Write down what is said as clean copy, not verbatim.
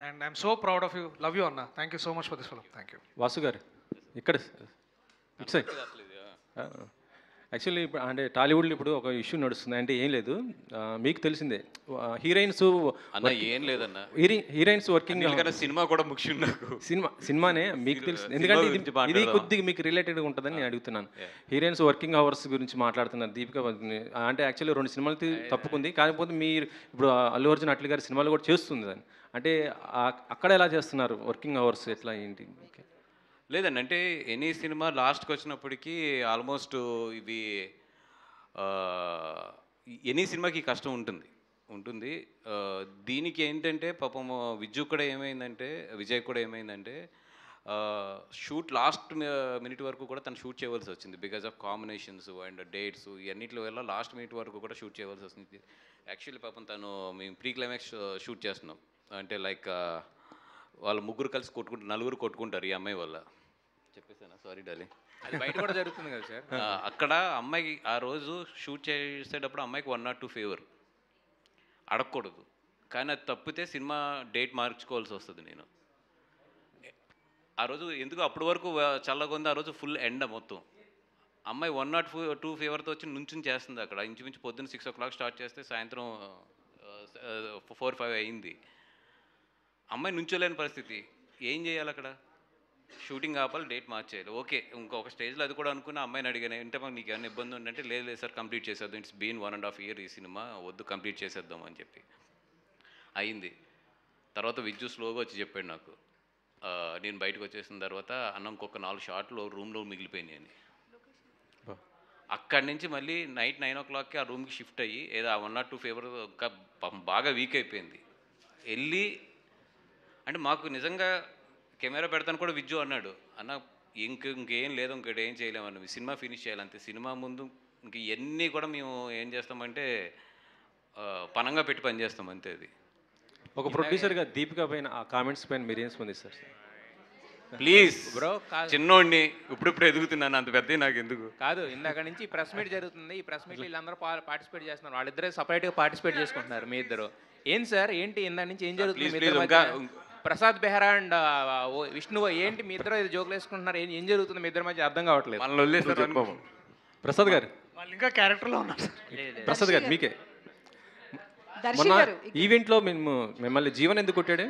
And I'm so proud of you. Love you అన్న. Thank you so much for this film. Thank you. Vasu garu ఇక్కడ ఇటు side. Actually ఇప్పుడు అంటే టాలీవుడ్లో ఇప్పుడు ఒక ఇష్యూ నడుస్తుంది. అంటే ఏం లేదు, మీకు తెలిసిందే హీరోయిన్స్ అన్న ఏం లేదన్న, హీరోయిన్స్ వర్కింగ్ సినిమా కూడా ముఖ్యం నాకు. సినిమానే మీకు తెలుసు, ఎందుకంటే ఇది కొద్దిగా మీకు రిలేటెడ్గా ఉంటుందని నేను అడుగుతున్నాను. హీరోయిన్స్ వర్కింగ్ అవర్స్ గురించి మాట్లాడుతున్నారు దీపిక. అంటే యాక్చువల్లీ 2 సినిమాలు తప్పుకుంది, కాకపోతే మీరు ఇప్పుడు అల్లు అర్జున్ అట్ల గారి సినిమాలు కూడా చేస్తుంది దాన్ని. అంటే అక్కడ ఎలా చేస్తున్నారు వర్కింగ్ అవర్స్, ఎట్లా ఏంటి? లేదండి, అంటే ఎనీ సినిమా లాస్ట్కి వచ్చినప్పటికీ ఆల్మోస్ట్ ఇవి ఎనీ సినిమాకి కష్టం ఉంటుంది. దీనికి ఏంటంటే పాపం విజయ్ కూడా ఏమైందంటే షూట్ లాస్ట్ మినిట్ వరకు కూడా తను షూట్ చేయవలసి వచ్చింది. Because of combinations and dates ఇవన్నిటి వల్ల లాస్ట్ మినిట్ వరకు కూడా షూట్ చేయవలసి వస్తుంది. యాక్చువల్లీ పాపం మేము ప్రీ క్లైమాక్స్ షూట్ చేస్తున్నాం. అంటే లైక్ వాళ్ళు ముగ్గురు కలిసి నలుగురు కొట్టుకుంటారు ఈ అమ్మాయి వల్ల. చెప్పేసానా? Sorry darling. అది బయట కూడా జరుగుతుంది కదా సార్. అక్కడ అమ్మాయికి ఆ రోజు షూట్ చేసేటప్పుడు అమ్మాయికి 1 or 2 ఫేవర్ అడగకూడదు, కానీ అది తప్పితే సినిమా డేట్ మార్చుకోవాల్సి వస్తుంది. నేను ఆ రోజు ఎందుకు అప్పటి వరకు చల్లగా ఉంది, ఆ రోజు ఫుల్ ఎండ మొత్తం. అమ్మాయి 1 or 2 ఫీవర్తో వచ్చి నుంచుని చేస్తుంది అక్కడ. ఇంచుమించు పొద్దున్న 6 o'clock స్టార్ట్ చేస్తే సాయంత్రం 4-5 అయింది. అమ్మాయి నుంచోలేని పరిస్థితి. ఏం చేయాలి అక్కడ? షూటింగ్ ఆపాలి, డేట్ మార్చేయాలి. ఓకే, ఇంకొక స్టేజ్లో అది కూడా అనుకున్న అమ్మాయిని అడిగాను, అంటే మాకు నీకు ఏమైనా ఇబ్బంది ఉందంటే లేదు సార్ కంప్లీట్ చేసేద్దాం, ఇట్స్ బీన్ 1.5 years ఈ సినిమా, వద్దు కంప్లీట్ చేసేద్దాం అని చెప్పి అయింది. తర్వాత విద్యు స్లోగా వచ్చి చెప్పాడు నాకు. నేను బయటకు వచ్చేసిన తర్వాత అన్న ఇంకొక 4 షాట్లు రూమ్లో మిగిలిపోయినాయి అని. అక్కడి నుంచి మళ్ళీ నైట్ 9 o'clockకి ఆ రూమ్కి షిఫ్ట్ అయ్యి ఏదో 1 or 2 ఫీవర్ ఇంకా బాగా వీక్ అయిపోయింది. వెళ్ళి అంటే మాకు నిజంగా కెమెరా పెడతాను కూడా విజ్జు అన్నాడు, అన్న ఇంకేం లేదు, ఇంకోటి ఏం చేయలేమన్న, సినిమా ఫినిష్ చేయాలంతే. సినిమా ముందు ఇంక ఇవన్నీ కూడా మేము ఏం చేస్తామంటే పనంగా పెట్టి పని చేస్తాం అంతే. అది ఒక ప్రొడ్యూసర్గా దీపిక పైన ఆ కామెంట్స్ పైన మీరు ఏం స్పందిస్తారు సార్? ప్లీజ్ బ్రో, చిన్నోడిని ఇప్పుడు ఎదుగుతున్నాను, అంత పెద్ద నాకు ఎందుకు కాదు. ఇందాక నుంచి ప్రెస్ మీట్ జరుగుతుంది, ఈ ప్రెస్ మీట్లో వీళ్ళందరూ పార్టిసిపేట్ చేస్తున్నారు, వాళ్ళిద్దరే సపరేట్గా పార్టిసిపేట్ చేసుకుంటున్నారు. మీ ఇద్దరు ఏం సార్ ఏంటి ఇందాక నుంచి ఏం జరుగుతుంది? ప్రసాద్ బెహ్రా అండ్ విష్ణు ఏంటి మీ ఇద్దరు ఇది జోకులు వేసుకుంటున్నారు, ఏం జరుగుతుంది మీ ఇద్దరి మధ్య అర్థం కావట్లేదు. ప్రసాద్ గారు వాళ్ళు ఇంకా క్యారెక్టర్లో ఉన్నారు. ప్రసాద్ గారు మీకే మొన్న ఈవెంట్లో మిమ్మల్ని జీవన్ ఎందుకు కొట్టాడు?